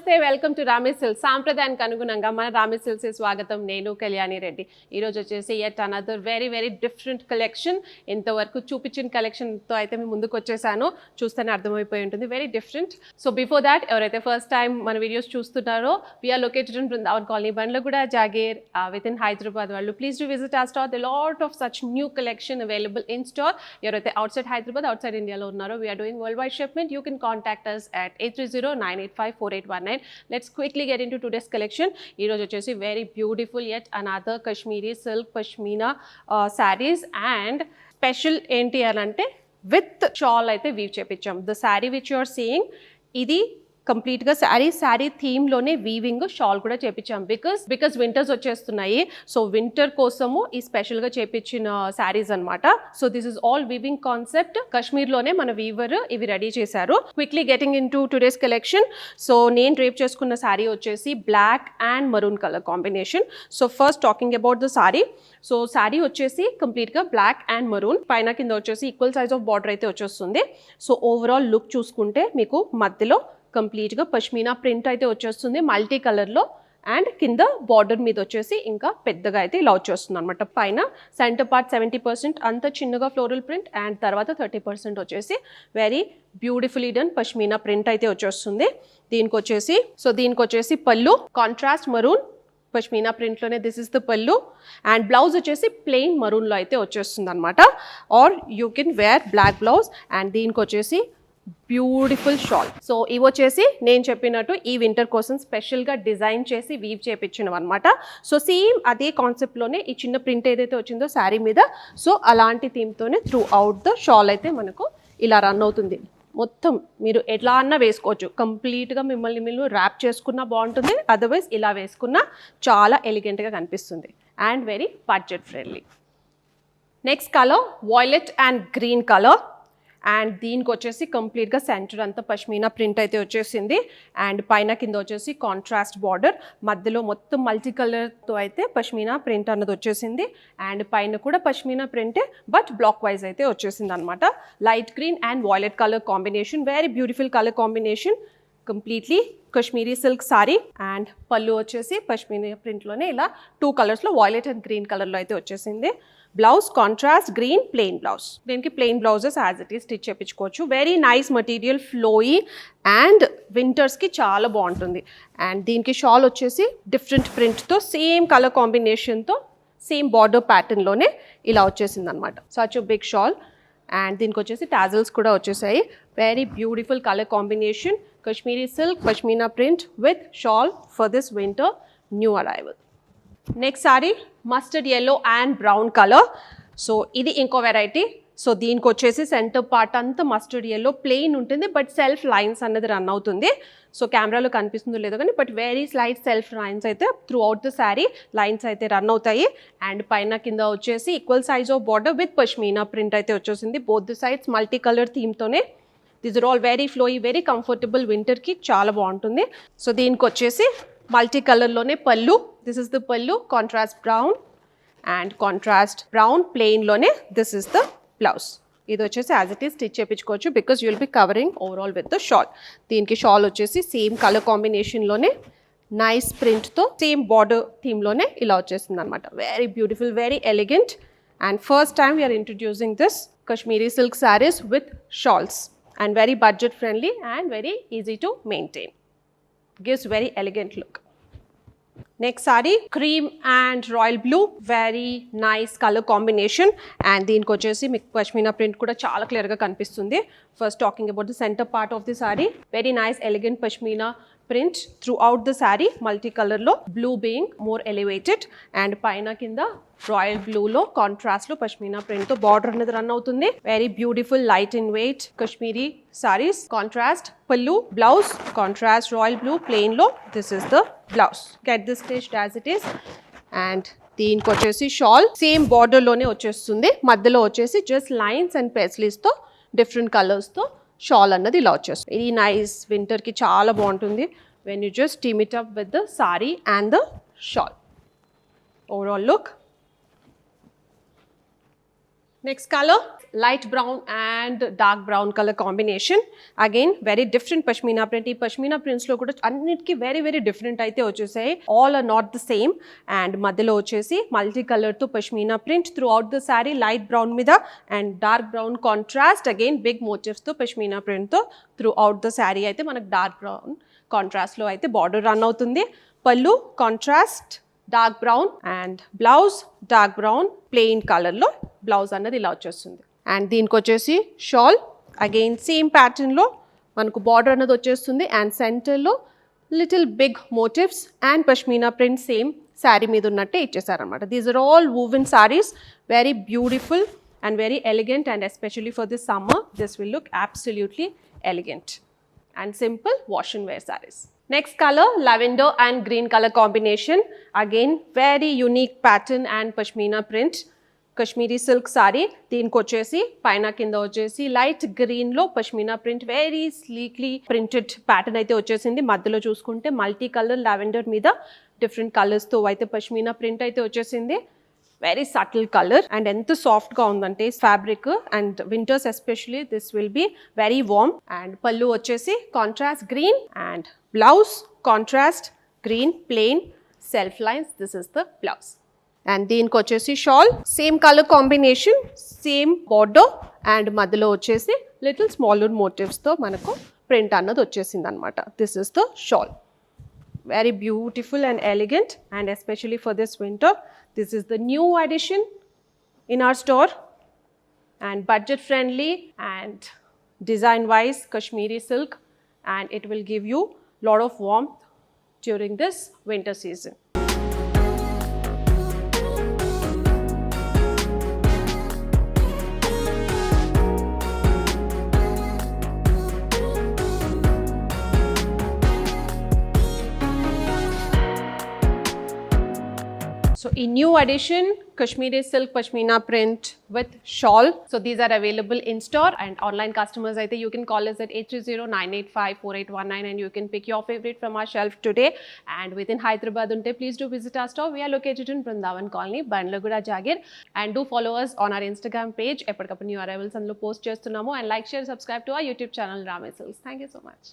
నమస్తే, welcome to రామే silks. సాంప్రదాయానికి అనుగుణంగా మన రామే సిల్క్స్ స్వాగతం. నేను కళ్యాణి రెడ్డి. ఈరోజు వచ్చేసి yet another very different collection. ఇంతవరకు చూపించిన కలెక్షన్తో అయితే మేము ముందుకు వచ్చేసాను. చూస్తేనే అర్థమైపోయి ఉంటుంది, very different. So before that, ఎవరైతే ఫస్ట్ టైం మన వీడియోస్ చూస్తున్నారో, we are located in Brindavan colony, Bandlaguda, Jagir, within Hyderabad వాళ్ళు. Please do visit our store. There lot of such new collection available in store. ఎవరైతే outside Hyderabad, outside India లో ఉన్నారో, we are doing worldwide shipment. You can contact us at 830-985-4819. Let's quickly get into today's collection. ఈ రోజు వచ్చేసి very beautiful yet another Kashmiri silk pashmina sarees, and special ఏంటి అని అంటే with shawl అయితే weave చేపించాం. The saree which you are seeing, ఇది కంప్లీట్గా sari థీమ్లోనే weaving shawl కూడా చేపించాం. బికాస్ వింటర్స్ వచ్చేస్తున్నాయి, సో వింటర్ కోసము ఈ స్పెషల్గా చేపించిన శారీస్ అనమాట. So this is all weaving concept. కాశ్మీర్లోనే మన వీవర్ ఇవి రెడీ చేశారు. Quickly getting into today's collection. So నేను డ్రేప్ చేసుకున్న శారీ వచ్చేసి black and maroon colour combination. So first talking about the sari. So sari వచ్చేసి కంప్లీట్గా బ్లాక్ అండ్ మరూన్, పైన కింద వచ్చేసి ఈక్వల్ సైజ్ ఆఫ్ బార్డర్ అయితే వచ్చేస్తుంది. సో ఓవరాల్ లుక్ చూసుకుంటే మీకు మధ్యలో కంప్లీట్గా పష్మీనా ప్రింట్ అయితే వచ్చేస్తుంది మల్టీ కలర్లో, అండ్ కింద బార్డర్ మీద వచ్చేసి ఇంకా పెద్దగా అయితే ఇలా వచ్చేస్తుంది అనమాట. పైన సెంటర్ పార్ట్ 70% అంత చిన్నగా ఫ్లోరల్ ప్రింట్, అండ్ తర్వాత 30% వచ్చేసి very beautifully done pashmina print అయితే వచ్చేస్తుంది. దీనికి వచ్చేసి పళ్ళు కాంట్రాస్ట్ మరూన్ పష్మీనా ప్రింట్లోనే, this is the pallu, and blouse వచ్చేసి ప్లెయిన్ మరూన్లో అయితే వచ్చేస్తుంది అనమాట. Or you can wear black blouse, and దీనికి వచ్చేసి బ్యూటిఫుల్ షాల్. సో ఇవి వచ్చేసి నేను చెప్పినట్టు ఈ వింటర్ కోసం స్పెషల్గా డిజైన్ చేసి వీవ్ చేయించినవి అనమాట. సో సేమ్ అదే కాన్సెప్ట్లోనే ఈ చిన్న ప్రింట్ ఏదైతే వచ్చిందో శారీ మీద, సో అలాంటి థీమ్తోనే త్రూ అవుట్ ద షాల్ అయితే మనకు ఇలా రన్ అవుతుంది. మొత్తం మీరు ఎట్లా అన్నా వేసుకోవచ్చు, కంప్లీట్గా మీరు ర్యాప్ చేసుకున్నా బాగుంటుంది, అదర్వైజ్ ఇలా వేసుకున్నా చాలా ఎలిగెంట్గా కనిపిస్తుంది, and very budget friendly. Next colour violet and green colour, and దీనికి వచ్చేసి కంప్లీట్గా సెంటర్ అంతా పష్మీనా ప్రింట్ అయితే వచ్చేసింది, అండ్ పైన కింద వచ్చేసి కాంట్రాస్ట్ బార్డర్, మధ్యలో మొత్తం మల్టీ కలర్తో అయితే పష్మీనా ప్రింట్ అన్నది వచ్చేసింది, అండ్ పైన కూడా పష్మీనా ప్రింటే బట్ బ్లాక్ వైజ్ అయితే వచ్చేసింది అనమాట. Light green and violet colour combination, very beautiful colour combination, completely Kashmiri silk sorry. And పళ్ళు వచ్చేసి పష్మీనా ప్రింట్లోనే ఇలా 2 కలర్స్లో వాయిలెట్ అండ్ గ్రీన్ కలర్లో అయితే వచ్చేసింది. Blouse contrast green plain blouse, దీనికి plain blouses as it is stitch చేయించుకోవచ్చు. Very nice material, flowy, and వింటర్స్కి చాలా బాగుంటుంది. అండ్ దీనికి షాల్ వచ్చేసి డిఫరెంట్ ప్రింట్తో సేమ్ కలర్ కాంబినేషన్తో సేమ్ బార్డర్ ప్యాటర్న్లోనే ఇలా వచ్చేసింది అనమాట. సచ్ బిగ్ షాల్, అండ్ దీనికి వచ్చేసి టాజల్స్ కూడా వచ్చేసాయి. Very beautiful colour combination, Kashmiri silk pashmina print with shawl for this winter new arrival. Next sari mustard yellow and brown colour. So ఇది ఇంకో వెరైటీ. సో దీనికి వచ్చేసి సెంటర్ పార్ట్ అంతా మస్టర్డ్ ఎల్లో ప్లెయిన్ ఉంటుంది, బట్ సెల్ఫ్ లైన్స్ అన్నది run అవుతుంది. So కెమెరాలో కనిపిస్తుందో లేదో కానీ but very slight self lines అయితే throughout the sari lines అయితే రన్ అవుతాయి. అండ్ పైన కింద వచ్చేసి equal size of border with pashmina print అయితే వచ్చేసింది. Both the sides multi colour థీమ్తోనే. These are all very flowy, very comfortable, వింటర్కి చాలా బాగుంటుంది. సో దీనికి వచ్చేసి మల్టీ కలర్లోనే pallu, this is the pallu contrast brown, and contrast brown ప్లెయిన్లోనే దిస్ ఇస్ ద బ్లౌజ్. ఇది వచ్చేసి యాజ్ ఇట్ ఈస్ స్టిచ్ చేయించుకోవచ్చు because you will be covering overall with the shawl. దీనికి షాల్ వచ్చేసి సేమ్ కలర్ కాంబినేషన్లోనే నైస్ ప్రింట్తో సేమ్ బార్డర్ థీమ్లోనే ఇలా వచ్చేసింది అనమాట. Very beautiful, very elegant, and first time we're introducing this Kashmiri silk saris with shawls, and very budget friendly and very easy to maintain. Gives very elegant look. Next saree cream and royal blue, very nice color combination, and దీనికి వచ్చేసి మీకు pashmina print కూడా చాలా క్లియర్గా కనిపిస్తుంది. First talking about the centre part of the sari, very nice elegant pashmina print throughout the sari, multi కలర్లో, blue being more elevated, and పైన కింద రాయల్ బ్లూలో కాంట్రాస్ట్లో పష్మీనా ప్రింట్తో బార్డర్ అనేది రన్ అవుతుంది. Very beautiful light in weight Kashmiri saris. Contrast pallu, blouse contrast royal blue ప్లెయిన్లో, this is the blouse. Get this stitched as it is. And దీనికి వచ్చేసి షాల్ సేమ్ బార్డర్లోనే వచ్చేస్తుంది, మధ్యలో వచ్చేసి జస్ట్ లైన్స్ అండ్ పెస్లీస్తో డిఫరెంట్ కలర్స్తో షాల్ అన్నది ఇలా వచ్చేస్తుంది. ఇది నైస్ వింటర్కి చాలా బాగుంటుంది when you just team it up with the sari and the shawl. Overall look Next color, light brown and dark brown color combination. Again, very different pashmina print. ఈ pashmina prints లో కూడా అన్నిటికీ very different అయితే వచ్చేసాయి. All are not the same. And మధ్యలో వచ్చేసి multi color తో pashmina print throughout the saree, light brown మీద and dark brown contrast. Again, big motifs తో pashmina print తో throughout the saree అయితే మనకు dark brown contrast లో అయితే border రన్ అవుతుంది. పళ్ళు contrast dark brown and blouse dark brown plain కలర్లో బ్లౌజ్ అన్నది ఇలా వచ్చేస్తుంది. అండ్ దీనికి వచ్చేసి షాల్ అగైన్ సేమ్ ప్యాటర్న్లో మనకు బార్డర్ అన్నది వచ్చేస్తుంది అండ్ సెంటర్లో little big motifs and pashmina print same sari మీద ఉన్నట్టే ఇచ్చేసారనమాట. These are all woven saris, very beautiful and very elegant and especially for this summer this will look absolutely elegant and simple wash and wear sarees. Next color, lavender and green color combination. Again, very unique pattern and pashmina print. Kashmiri silk saree. దీనికి వచ్చేసి పైన కింద వచ్చేసి light green లో pashmina print very sleekly printed pattern అయితే వచ్చేసింది. మధ్యలో చూసుకుంటే మల్టీ కలర్ లావెండర్ మీద డిఫరెంట్ కలర్స్ తో అయితే పష్మీనా ప్రింట్ అయితే వచ్చేసింది. వెరీ సటిల్ కలర్ అండ్ ఎంత సాఫ్ట్గా ఉందంటే fabric and winters especially this will be very warm. And పళ్ళు వచ్చేసి contrast green and blouse contrast green plain self lines. This is the blouse. And దీనికి వచ్చేసి shawl same colour combination, same border and మధ్యలో వచ్చేసి little smaller మోటివ్స్తో మనకు print అన్నది వచ్చేసింది అనమాట. This is the shawl. Very beautiful and elegant, and especially for this winter, this is the new addition in our store and budget friendly and design wise Kashmiri silk, and it will give you lot of warmth during this winter season. So in new addition, Kashmiri silk pashmina print with shawl. So these are available in store, and online customers I think you can call us at 830-985-4819 and you can pick your favorite from our shelf today. And within Hyderabad unte, please do visit our store. We are located in Brindavan Colony, Bandlaguda, Jagir, and do follow us on our Instagram page. Eppadikappu new arrivals anlo post chestunnamo, and like, share, subscribe to our YouTube channel Rame Silks. Thank you so much.